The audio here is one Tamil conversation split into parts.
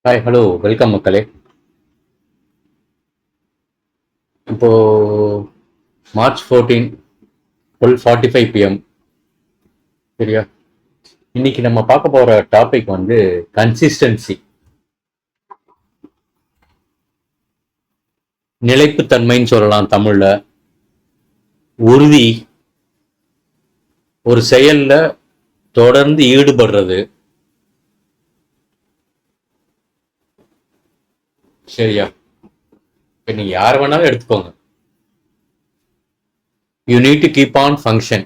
ஹாய் ஹலோ வெல்கம் மக்களே. இப்போ மார்ச் 14 12:45 PM. சரியா? இன்னைக்கு நம்ம பார்க்க போற டாபிக் வந்து கன்சிஸ்டன்சி, நிலைப்புத்தன்மைன்னு சொல்லலாம் தமிழ்ல. உறுதி, ஒரு செயல்ல தொடர்ந்து ஈடுபடுறது. சரியா? இப்ப நீங்க யார் வேணாலும் எடுத்துக்கோங்க. You need to keep on function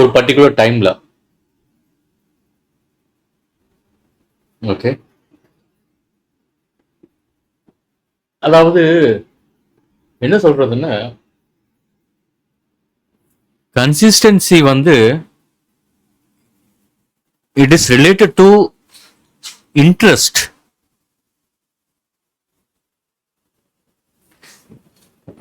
ஒரு பர்டிகுலர் டைம்ல. ஓகே, அதாவது என்ன சொல்றதுன்னா, கன்சிஸ்டன்சி வந்து it is related to interest.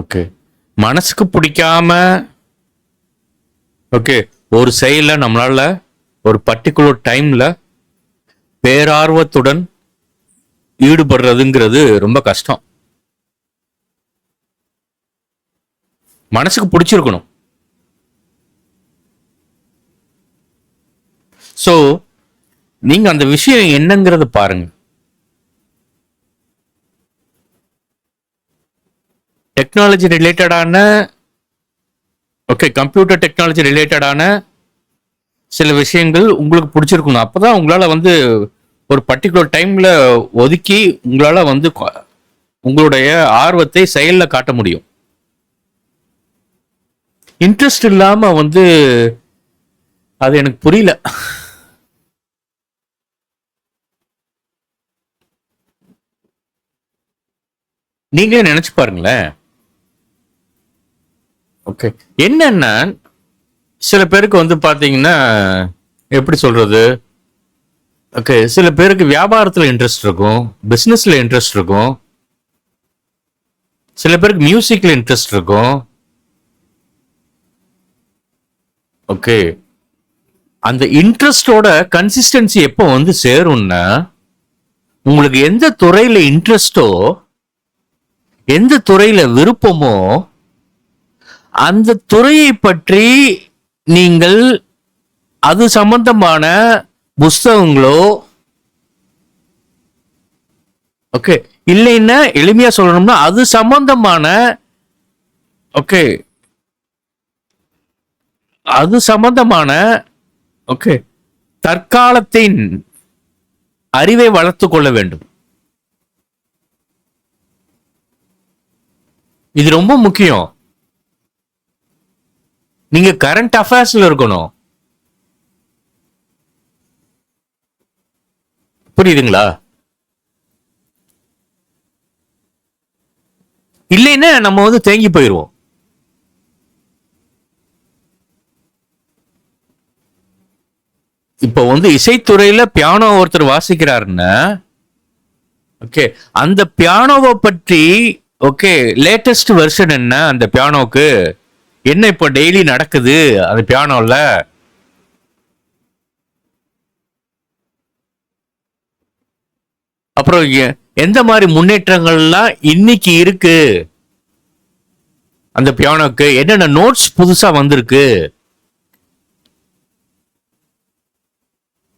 Okay, மனசுக்கு பிடிக்காம ஓகே ஒரு செயல நம்மளால ஒரு பர்டிகுலர் டைம்ல பேரார்வத்துடன் ஈடுபடுறதுங்கிறது ரொம்ப கஷ்டம். மனசுக்கு பிடிச்சிருக்கணும். ஸோ நீங்க அந்த விஷயம் என்னங்கிறத பாருங்க. டெக்னாலஜி ரிலேட்டடான கம்ப்யூட்டர் டெக்னாலஜி ரிலேட்டடான சில விஷயங்கள் உங்களுக்கு பிடிச்சிருக்கணும். அப்பதான் உங்களால வந்து ஒரு பர்டிகுலர் டைம்ல ஒதுக்கி உங்களால வந்து உங்களுடைய ஆர்வத்தை செயல்ல காட்ட முடியும். இன்ட்ரெஸ்ட் இல்லாம வந்து அது எனக்கு புரியல. நீங்களே நினைச்சு பாருங்களேன். ஓகே, என்னன்னா சில பேருக்கு வந்து பாத்தீங்கன்னா எப்படி சொல்றது, ஓகே சில பேருக்கு வியாபாரத்துல இன்ட்ரெஸ்ட் இருக்கும், பிசினஸ்ல இன்ட்ரெஸ்ட் இருக்கும், சில பேருக்கு மியூசிக்ல இன்ட்ரெஸ்ட் இருக்கும். ஓகே, அந்த இன்ட்ரெஸ்டோட கன்சிஸ்டன்சி எப்போ வந்து சேரும்னா, உங்களுக்கு எந்த துறையில இன்ட்ரெஸ்டோ, எந்த துறையில விருப்பமோ, அந்த துறையை பற்றி நீங்கள் அது சம்பந்தமான புஸ்தகங்களோ, ஓகே இல்லைன்னா எளிமையா சொல்லணும்னா அது சம்பந்தமான ஓகே அது சம்பந்தமான ஓகே தற்காலத்தின் அறிவை வளர்த்துக் கொள்ள வேண்டும். இது ரொம்ப முக்கியம். நீங்க கரண்ட் அஃபேர்ஸ்ல இருக்கணும். புரியுதுங்களா? இல்லைன்னா நம்ம வந்து தேங்கி போயிடுவோம். இப்போ வந்து இசைத்துறையில பியானோ ஒருத்தர் வாசிக்கிறாருன்னா, ஓகே அந்த பியானோவை பற்றி ஓகே லேட்டஸ்ட் வெர்ஷன் என்ன, அந்த பியானோக்கு என்ன இப்போ டெய்லி நடக்குது அந்த பியானோல, அப்புறம் எந்த மாதிரி முன்னேற்றங்கள்லாம் இன்னைக்கு இருக்கு, அந்த பியானோக்கு என்னென்ன நோட்ஸ் புதுசா வந்திருக்கு,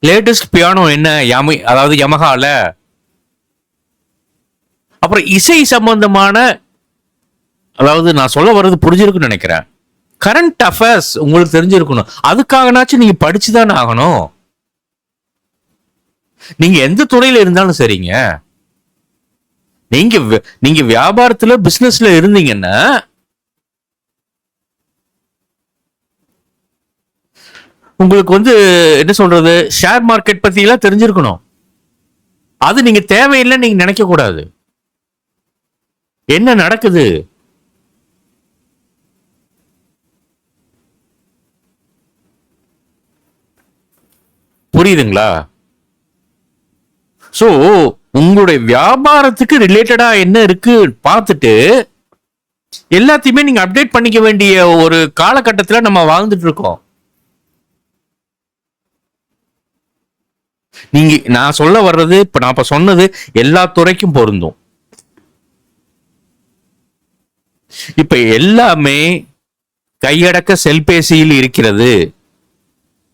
லேட்டஸ்ட் பியானோ என்ன அதாவது யமஹால, அப்புறம் இசை சம்பந்தமான, அதாவது நான் சொல்ல வர்றது புரிஞ்சிருக்குன்னு நினைக்கிறேன். கரண்ட் அஃபேர்ஸ் உங்களுக்கு தெரிஞ்சிருக்கணும். அதுக்காகனாச்சும் நீங்க படிச்சுதானே ஆகணும். நீங்க எந்த துறையில இருந்தாலும் சரிங்க. நீங்க வியாபாரத்துல பிசினஸ்ல இருந்தீங்கன்னா உங்களுக்கு வந்து என்ன சொல்றது, ஷேர் மார்க்கெட் பத்தி எல்லாம் தெரிஞ்சிருக்கணும். அது நீங்க தேவையில்லைன்னு நீங்க நினைக்க கூடாது. என்ன நடக்குது, புரியுதுங்களா? சோ உங்களுடைய வியாபாரத்துக்கு ரிலேட்டடா என்ன இருக்கு பார்த்துட்டு எல்லாத்தையுமே நீங்க அப்டேட் பண்ணிக்க வேண்டிய ஒரு காலகட்டத்தில் நம்ம வாழ்ந்துட்டு இருக்கோம். நான் சொல்ல வர்றது இப்ப நான் இப்ப சொன்னது எல்லா துறைக்கும் பொருந்தும். இப்ப எல்லாமே கையடக்க செல்பேசியில் இருக்கிறது.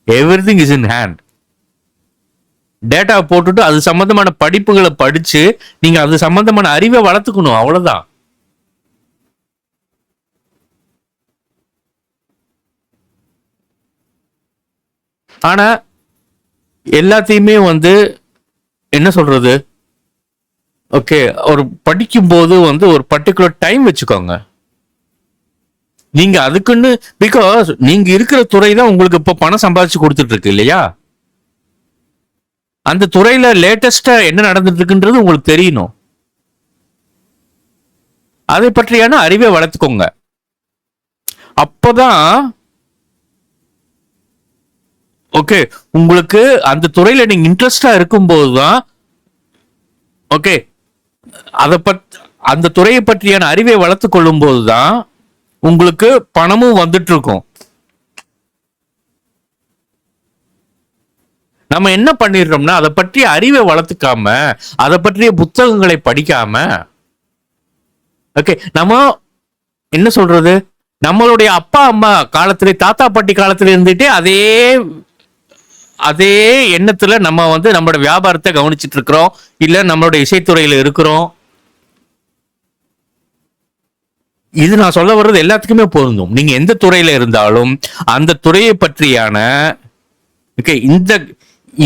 Everything is in hand. Data போட்டுட்டு அது சம்பந்தமான படிப்புகளை படிச்சு நீங்க அது சம்பந்தமான அறிவை வளர்த்துக்கணும், அவ்வளவுதான். ஆனா எல்லாத்தையுமே வந்து என்ன சொல்றது, ஓகே, ஒரு படிக்கும் போது வந்து ஒரு பர்டிகுலர் டைம் வச்சுக்கோங்க. நீங்க அதுக்குன்னு, பிகாஸ் நீங்க இருக்கிற துறை தான் உங்களுக்கு இப்ப பணம் சம்பாதிச்சு கொடுத்துட்டு இருக்கு இல்லையா? அந்த துறையில லேட்டஸ்டா என்ன நடந்துட்டு இருக்குன்றது உங்களுக்கு தெரியணும். அதை பற்றியான அறிவை வளர்த்துக்கோங்க. அப்பதான் ஓகே உங்களுக்கு அந்த துறையில நீங்க இன்ட்ரெஸ்டா இருக்கும்போது தான் ஓகே அதை அந்த துறையை பற்றியான அறிவை வளர்த்து கொள்ளும் போதுதான் உங்களுக்கு பணமும் வந்துட்டு இருக்கும். நம்ம என்ன பண்ணிடுறோம்னா அதை பற்றிய அறிவை வளர்த்துக்காம, அதை பற்றிய புத்தகங்களை படிக்காம, ஓகே நம்ம என்ன சொல்றது, நம்மளுடைய அப்பா அம்மா காலத்திலே, தாத்தா பாட்டி காலத்துல இருந்துட்டே அதே அதே எண்ணத்துல நம்ம வந்து நம்மளோட வியாபாரத்தை கவனிச்சிட்டு இருக்கிறோம், இல்ல நம்மளோட இசைத்துறையில இருக்கிறோம். இது நான் சொல்ல வர்றது எல்லாத்துக்குமே பொருந்தும். நீங்க எந்த துறையில இருந்தாலும் அந்த துறையை பற்றியான இந்த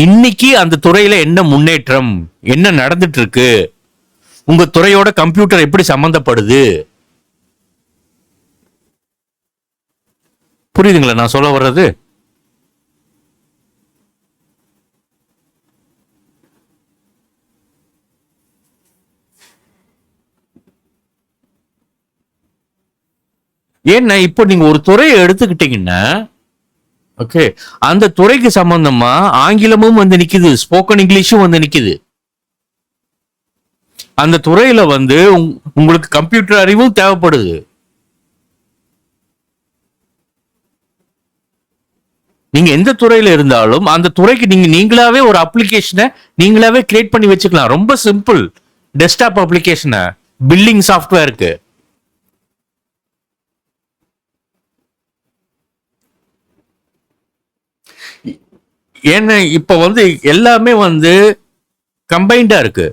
இன்னைக்கு அந்த துறையில என்ன முன்னேற்றம், என்ன நடந்துட்டு இருக்கு, உங்க துறையோட கம்ப்யூட்டர் எப்படி சம்பந்தப்படுது, புரியுதுங்களா நான் சொல்ல வர்றது? ஏன்னா இப்போ நீங்க ஒரு துறையை எடுத்துக்கிட்டீங்கன்னா ஓகே அந்த துறைக்கு சம்பந்தமா ஆங்கிலமும் வந்து நிக்குது, ஸ்போக்கன் இங்கிலீஷும் வந்து நிக்குது. அந்த துறையில வந்து உங்களுக்கு கம்ப்யூட்டர் அறிவும் தேவைப்படுது. நீங்க எந்த துறையில இருந்தாலும் அந்த துறைக்கு நீங்களாவே ஒரு அப்ளிகேஷனை நீங்களாவே கிரியேட் பண்ணி வச்சுக்கலாம். ரொம்ப சிம்பிள். டெஸ்க்டாப் அப்ளிகேஷனை, பில்லிங் சாஃப்ட்வேருக்கு. ஏன்னா இப்ப வந்து எல்லாமே வந்து கம்பைண்டா இருக்கு,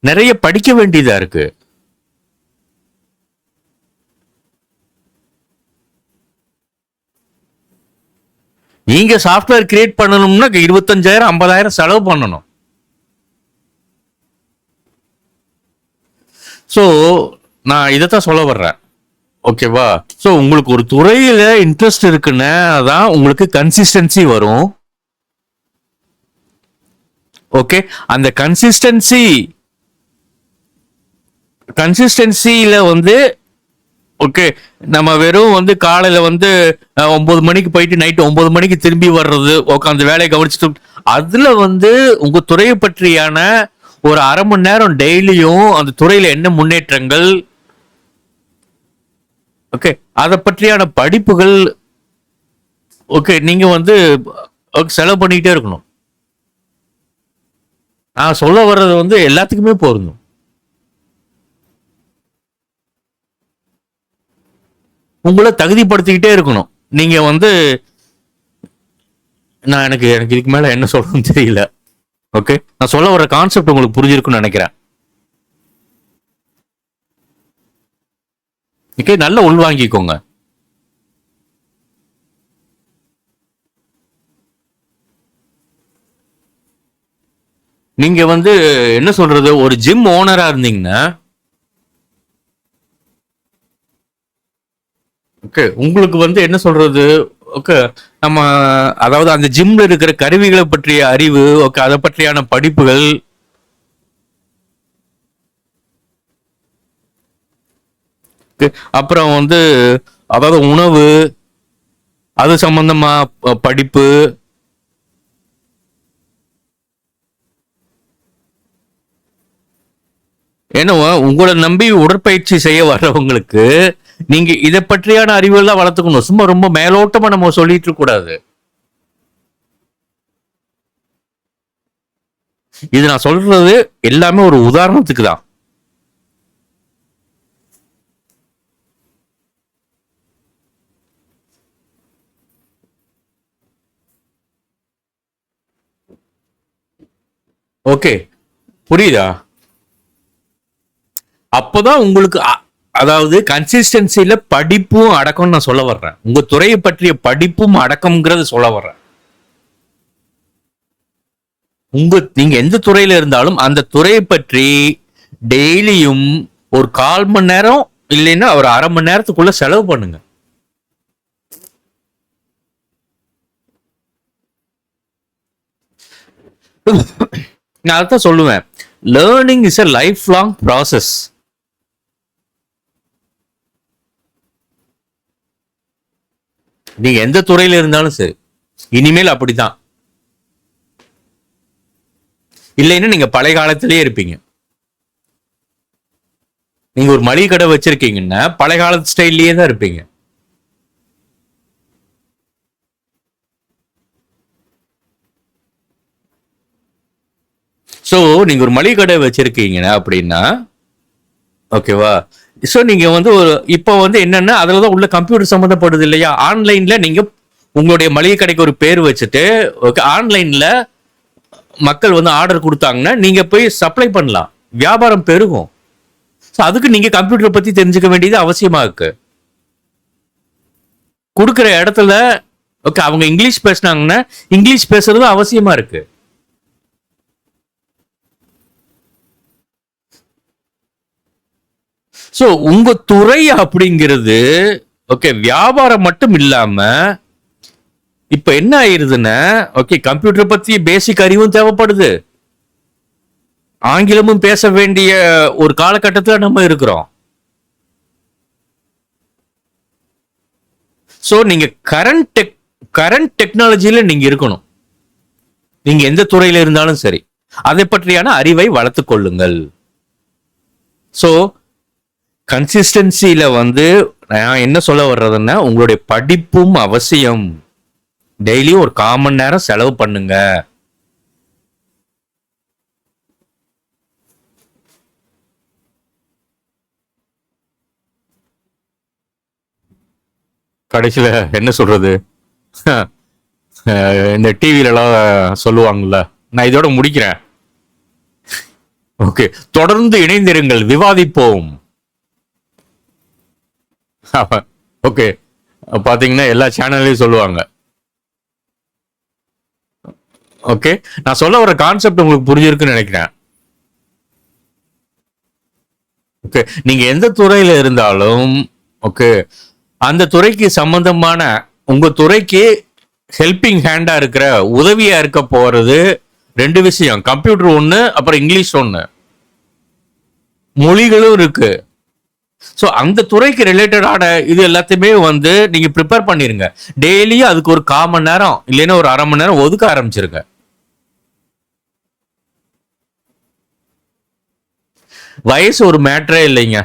நிறைய படிக்க வேண்டியதா இருக்கு. நீங்க சாஃப்ட்வேர் கிரியேட் பண்ணணும்னா 25,000 50,000 செலவு பண்ணணும். சோ நான் இதைத்தான் சொல்ல வர்றேன், ஓகேவா? சோ உங்களுக்கு ஒரு துறையில இன்ட்ரெஸ்ட் இருக்குன்னா தான் உங்களுக்கு கன்சிஸ்டன்சி வரும். ஓகே, அந்த கன்சிஸ்டன்சியில வந்து ஓகே நம்ம வெறும் வந்து காலையில வந்து 9 மணிக்கு போயிட்டு நைட்டு 9 மணிக்கு திரும்பி வர்றது, உட்காந்து வேலையை கவனிச்சுட்டு, அதுல வந்து உங்க துறையை பற்றியான ஒரு அரை மணி நேரம் டெய்லியும் அந்த துறையில என்ன முன்னேற்றங்கள், ஓகே அதை பற்றியான படிப்புகள், ஓகே நீங்க வந்து செலவு பண்ணிக்கிட்டே இருக்கணும். நான் சொல்ல வர்றது வந்து எல்லாத்துக்குமே பொருந்தும். உங்களை தகுதிப்படுத்திக்கிட்டே இருக்கணும். நீங்க வந்து நான் எனக்கு இதுக்கு மேல என்ன சொல்றதுன்னு தெரியல. ஓகே, நான் சொல்ல வர கான்செப்ட் உங்களுக்கு புரிஞ்சிருக்குன்னு நினைக்கிறேன். ஓகே, நல்லா உள்வாங்கிக்கோங்க. நீங்க வந்து என்ன சொல்றது, ஒரு ஜிம் ஓனரா இருந்தீங்கன்னா ஓகே உங்களுக்கு வந்து என்ன சொல்றது, ஓகே நம்ம அதாவது அந்த ஜிம்ல இருக்கிற கருவிகளை பற்றிய அறிவு, ஓகே அதை பற்றியான படிப்புகள், அப்புறம் வந்து அதாவது உணவு அது சம்பந்தமா படிப்பு, ஏன்னா உங்களை நம்பி உடற்பயிற்சி செய்ய வர்றவங்களுக்கு நீங்க இதை பற்றியான அறிவுகள் தான் வளர்த்துக்கணும். சும்மா ரொம்ப மேலோட்டமா நம்ம சொல்லிட்டு இருக்க கூடாது. இது நான் சொல்றது எல்லாமே ஒரு உதாரணத்துக்கு தான். ஓகே, புரியுதா? அப்போதான் உங்களுக்கு அதாவது கன்சிஸ்டன்சில படிப்பும் அடக்கம்னு நான் சொல்ல வர்றேன். உங்க துறையை பற்றிய படிப்பும் அடக்கம்ங்கிறது சொல்ல வர்றேன். நீங்க எந்த துறையில இருந்தாலும் அந்த துறையை பற்றி டெய்லியும் ஒரு 1/4 மணி நேரம் இல்லைன்னா ஒரு 1/2 மணி நேரத்துக்குள்ள செலவு பண்ணுங்க. நான் அதான் சொல்லுவேன், learning is a life long process. நீங்க எந்த துறையில இருந்தாலும் சரி, இனிமேல் அப்படித்தான். இல்லைன்னா நீங்க பழைய காலத்திலேயே இருப்பீங்க. நீங்க ஒரு மளிகை கடை வச்சிருக்கீங்கன்னா பழைய காலத்து ஸ்டைல்லயே தான் இருப்பீங்க. ஸோ நீங்க ஒரு மளிகை கடை வச்சிருக்கீங்கன்னா அப்படின்னா, ஓகேவா? ஸோ நீங்க வந்து ஒரு இப்போ வந்து என்னன்னா அதில் தான் உள்ள கம்ப்யூட்டர் சம்மந்தப்படுது இல்லையா? ஆன்லைன்ல நீங்க உங்களுடைய மளிகை கடைக்கு ஒரு பேர் வச்சுட்டு, ஓகே, ஆன்லைன்ல மக்கள் வந்து ஆர்டர் கொடுத்தாங்கன்னா நீங்க போய் சப்ளை பண்ணலாம், வியாபாரம் பெருகும். ஸோ அதுக்கு நீங்க கம்ப்யூட்டரை பத்தி தெரிஞ்சுக்க வேண்டியது அவசியமா இருக்கு. கொடுக்குற இடத்துல ஓகே அவங்க இங்கிலீஷ் பேசினாங்கன்னா இங்கிலீஷ் பேசுறது அவசியமா இருக்கு. ஸோ உங்க துறை அப்படிங்கிறது ஓகே வியாபாரம் மட்டும் இல்லாம இப்ப என்ன ஆயிருதுன்னா, ஓகே கம்ப்யூட்டர் பத்தி பேசிக் அறிவும் தேவைப்படுது, ஆங்கிலமும் பேச வேண்டிய ஒரு காலகட்டத்தில் நம்ம இருக்கிறோம். ஸோ நீங்க கரண்ட் டெக்னாலஜியில நீங்க இருக்கணும். நீங்க எந்த துறையில இருந்தாலும் சரி, அதை பற்றியான அறிவை வளர்த்துக் கொள்ளுங்கள். ஸோ கன்சிஸ்டன்சியில வந்து நான் என்ன சொல்ல வர்றதுன்னா, உங்களுடைய படிப்பும் அவசியம். டெய்லி ஒரு 1/4 மணி நேரம் செலவு பண்ணுங்க. கடைசியில என்ன சொல்றது, இந்த டிவில எல்லாம் சொல்லுவாங்கல்ல, நான் இதோட முடிக்கிறேன். ஓகே, தொடர்ந்து இணைந்திருங்கள், விவாதிப்போம். ஓகே, பாத்தீங்கன்னா எல்லா சேனல்லையும் சொல்லுவாங்க. ஓகே, நான் சொல்ல வர கான்செப்ட் உங்களுக்கு புரிஞ்சிருக்குன்னு நினைக்கிறேன். ஓகே, நீங்க எந்த துறையில இருந்தாலும் ஓகே அந்த துறைக்கு சம்பந்தமான உங்க துறைக்கு ஹெல்பிங் ஹேண்டா இருக்கிற உதவியா இருக்க போறது 2 விஷயம், கம்ப்யூட்டர் ஒண்ணு, அப்புறம் இங்கிலீஷ் ஒண்ணு, மொழிகளும் இருக்கு. ஸோ அந்த துறைக்கு ரிலேட்டடான இது எல்லாத்தையுமே வந்து நீங்க ப்ரிப்பேர் பண்ணிருங்க. டெய்லியும் அதுக்கு ஒரு 1/4 மணி நேரம் இல்லைன்னா ஒரு 1/2 மணி நேரம் ஒதுக்க ஆரம்பிச்சிருங்க. வயசு ஒரு மேட்டரே இல்லைங்க.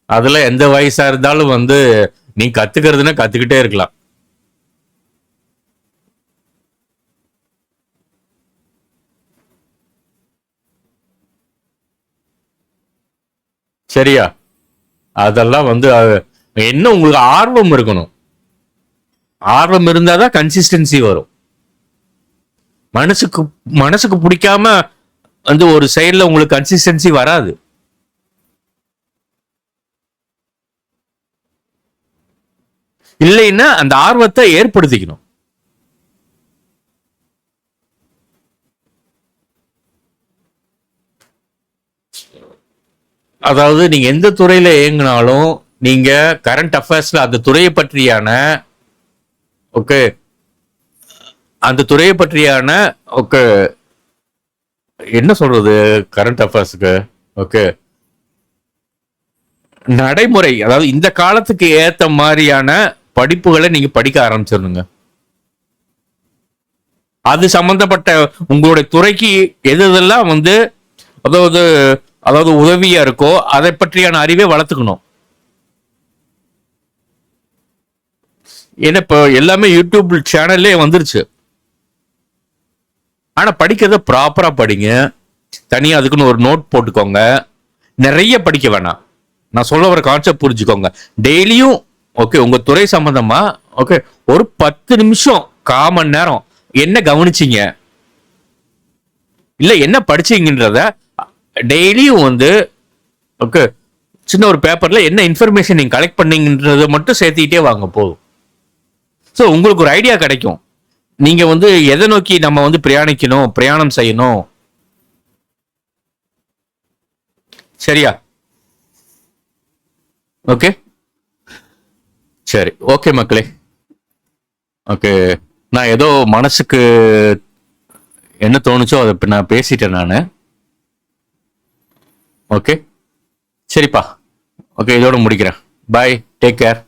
அதுல எந்த வயசா இருந்தாலும் வந்து நீ கத்துக்கிறதுனா கத்துக்கிட்டே இருக்கலாம். சரியா? அதெல்லாம் வந்து என்ன உங்களுக்கு ஆர்வம் இருக்கணும். ஆர்வம் இருந்தாதான் கன்சிஸ்டன்சி வரும். மனசுக்கு மனசுக்கு பிடிக்காம வந்து ஒரு சைடுல உங்களுக்கு கன்சிஸ்டன்சி வராது. இல்லைன்னா அந்த ஆர்வத்தை ஏற்படுத்திக்கணும். அதாவது நீங்க எந்த துறையில இயங்கினாலும் நீங்க கரண்ட் அஃபேர்ஸ்ல அந்த துறையை பற்றியான ஓகே அந்த துறையை பற்றியான ஓகே என்ன சொல்றது கரண்ட் அஃபேர்ஸ்க்கு ஓகே நடைமுறை, அதாவது இந்த காலத்துக்கு ஏத்த மாதிரியான படிப்புகளை நீங்க படிக்க ஆரம்பிச்சிருங்க. அது சம்பந்தப்பட்ட உங்களுடைய துறைக்கு எது எதெல்லாம் வந்து அதாவது அதாவது உதவியா இருக்கோ அதை பற்றியான அறிவை வளர்த்துக்கணும். ஏன்னா இப்போ எல்லாமே யூடியூப் சேனல்லே வந்துருச்சு. ஆனா படிக்கிறத ப்ராப்பரா படிங்க. தனியா அதுக்குன்னு ஒரு நோட் போட்டுக்கோங்க. நிறைய படிக்க வேணாம். நான் சொல்ல வர கான்செப்ட் புரிஞ்சுக்கோங்க. டெய்லியும் ஓகே உங்க துறை சம்பந்தமா ஓகே ஒரு 10 நிமிஷம் 1/4 மணி நேரம் என்ன கவனிச்சீங்க, இல்ல என்ன படிச்சீங்கன்றத டெய்லியும் வந்து ஓகே சின்ன ஒரு பேப்பர்ல என்ன இன்ஃபர்மேஷன் நீங்க கலெக்ட் பண்ணீங்கன்றத மட்டும் சேர்த்துக்கிட்டே வாங்க போதும். ஸோ உங்களுக்கு ஒரு ஐடியா கிடைக்கும். நீங்க வந்து எதை நோக்கி நம்ம வந்து பிரயாணம் செய்யணும். சரியா? ஓகே சரி ஓகே மக்களே. ஓகே நான் ஏதோ மனசுக்கு என்ன தோணுச்சோ அதை இப்ப நான் பேசிட்டேன் நான். ஓகே சரிப்பா. ஓகே இதோட முடிக்கிறேன். பாய், டேக் கேர்.